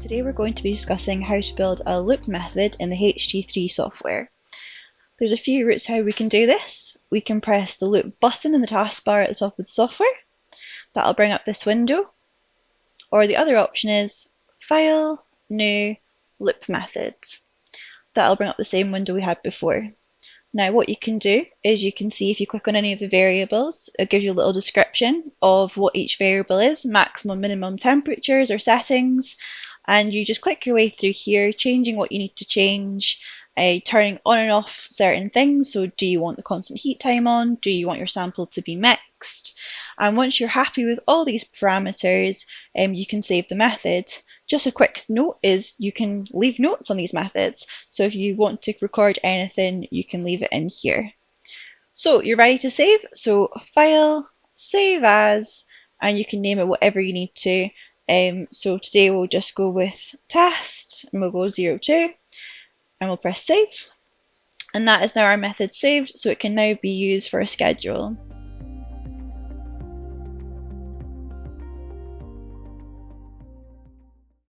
Today we're going to be discussing how to build a loop method in the HT3 software. There's a few routes how we can do this. We can press the loop button in the taskbar at the top of the software. That'll bring up this window. Or the other option is File, New, Loop Method. That'll bring up the same window we had before. Now what you can do is you can see if you click on any of the variables, it gives you a little description of what each variable is, maximum, minimum temperatures or settings, and you just click your way through here, changing what you need to change, turning on and off certain things. So do you want the constant heat time on? Do you want your sample to be mixed? And once you're happy with all these parameters, you can save the method. Just a quick note is you can leave notes on these methods. So if you want to record anything, you can leave it in here. So you're ready to save. So File, Save As, and you can name it whatever you need to. So today we'll just go with test and we'll go 02 and we'll press save. And that is now our method saved, so it can now be used for a schedule.